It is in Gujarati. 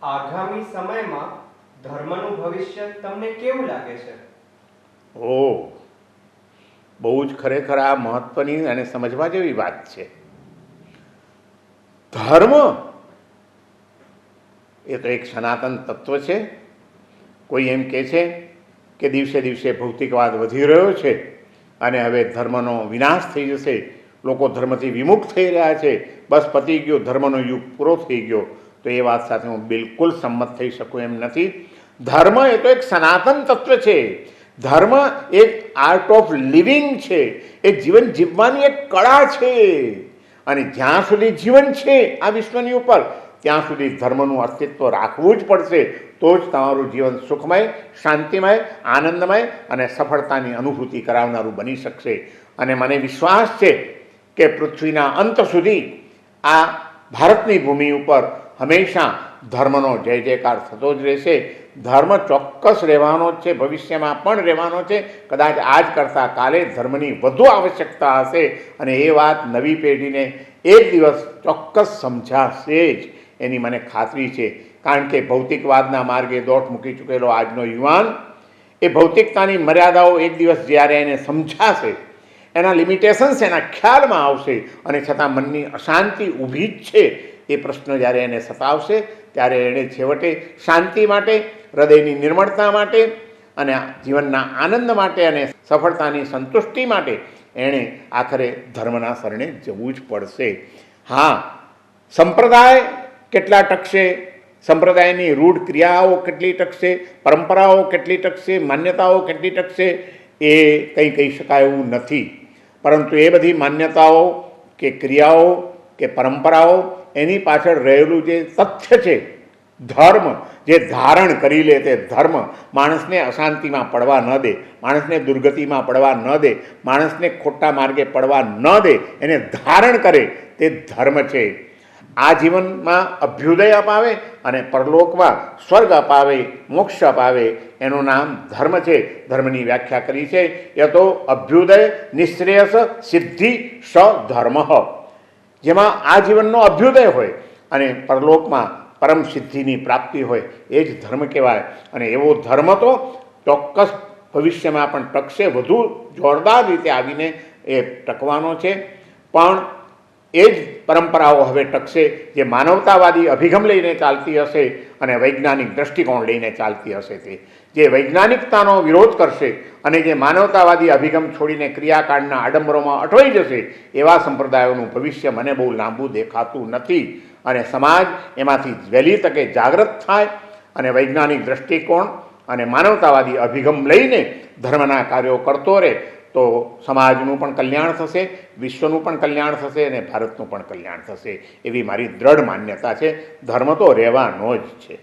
આગામી સમયમાં ધર્મનું ભવિષ્ય તમને કેવું લાગે છે? બહુ જ ખરેખર આ મહત્વની અને સમજવા જેવી વાત છે. ધર્મ એ તો એક સનાતન તત્વ છે. કોઈ એમ કહે છે કે દિવસે દિવસે ભૌતિકવાદ વધી રહ્યો છે અને હવે ધર્મનો વિનાશ થઈ જશે, લોકો ધર્મથી વિમુખ થઈ રહ્યા છે, બસ પતી ગયો, ધર્મનો યુગ પૂરો થઈ ગયો. તો એ વાત સાથે હું બિલકુલ સંમત થઈ શકું એમ નથી. ધર્મ એ તો એક સનાતન તત્વ છે. ધર્મ એક આર્ટ ઓફ લિવિંગ છે, એક જીવન જીવવાની એક કળા છે. અને જ્યાં સુધી જીવન છે આ વિશ્વની ઉપર, ત્યાં સુધી ધર્મનું અસ્તિત્વ રાખવું જ પડશે. તો જ તમારું જીવન સુખમય, શાંતિમય, આનંદમય અને સફળતાની અનુભૂતિ કરાવનારું બની શકશે. અને મને વિશ્વાસ છે કે પૃથ્વીના અંત સુધી આ ભારતની ભૂમિ ઉપર હંમેશા ધર્મનો જય જયકાર થતો જ રહેશે. ધર્મ ચોક્કસ રહેવાનો જ છે, ભવિષ્યમાં પણ રહેવાનો છે. કદાચ આજ કરતાં કાલે ધર્મની વધુ આવશ્યકતા હશે અને એ વાત નવી પેઢીને એક દિવસ ચોક્કસ સમજાશે જ, એની મને ખાતરી છે. કારણ કે ભૌતિકવાદના માર્ગે દોટ મૂકી ચૂકેલો આજનો યુવાન એ ભૌતિકતાની મર્યાદાઓ એક દિવસ જ્યારે એને સમજાશે, એના લિમિટેશન્સ એના ખ્યાલમાં આવશે અને છતાં મનની અશાંતિ ઊભી જ છે એ પ્રશ્ન જ્યારે એને સતાવશે, ત્યારે એણે છેવટે શાંતિ માટે, હૃદયની નિર્મળતા માટે અને જીવનના આનંદ માટે અને સફળતાની સંતુષ્ટિ માટે એણે આખરે ધર્મના શરણે જવું જ પડશે. હા, સંપ્રદાય કેટલા ટકશે, સંપ્રદાયની રૂઢ ક્રિયાઓ કેટલી ટકશે, પરંપરાઓ કેટલી ટકશે, માન્યતાઓ કેટલી ટકશે, એ કંઈ કહી શકાય એવું નથી. પરંતુ એ બધી માન્યતાઓ કે ક્રિયાઓ કે પરંપરાઓ, એની પાછળ રહેલું જે તથ્ય છે, ધર્મ, જે ધારણ કરી લે તે ધર્મ માણસને અશાંતિમાં પડવા ન દે, માણસને દુર્ગતિમાં પડવા ન દે, માણસને ખોટા માર્ગે પડવા ન દે, એને ધારણ કરે તે ધર્મ છે. આ જીવનમાં અભ્યુદય અપાવે અને પરલોકમાં સ્વર્ગ અપાવે, મોક્ષ અપાવે, એનું નામ ધર્મ છે. ધર્મની વ્યાખ્યા કરી છે, યતો અભ્યુદય નિશ્રેયસ સિદ્ધિ સ ધર્મ. જેમાં આ જીવનનો અભ્યુદય હોય અને પરલોકમાં પરમ સિદ્ધિની પ્રાપ્તિ હોય, એ જ ધર્મ કહેવાય. અને એવો ધર્મ તો ચોક્કસ ભવિષ્યમાં પણ ટકશે, વધુ જોરદાર રીતે આવીને એ ટકવાનો છે. પણ એ જ પરંપરાઓ હવે ટકશે જે માનવતાવાદી અભિગમ લઈને ચાલતી હશે અને વૈજ્ઞાનિક દૃષ્ટિકોણ લઈને ચાલતી હશે. તે જે વૈજ્ઞાનિકતાનો વિરોધ કરશે અને જે માનવતાવાદી અભિગમ છોડીને ક્રિયાકાંડના આડંબરોમાં અટવાઈ જશે, એવા સંપ્રદાયોનું ભવિષ્ય મને બહુ લાંબુ દેખાતું નથી. અને સમાજ એમાંથી વહેલી તકે જાગૃત થાય અને વૈજ્ઞાનિક દૃષ્ટિકોણ અને માનવતાવાદી અભિગમ લઈને ધર્મના કાર્યો કરતો રહે, તો સમાજનું પણ કલ્યાણ થશે, વિશ્વનું પણ કલ્યાણ થશે અને ભારતનું પણ કલ્યાણ થશે, એવી મારી દ્રઢ માન્યતા છે. ધર્મ તો રહેવાનો જ છે.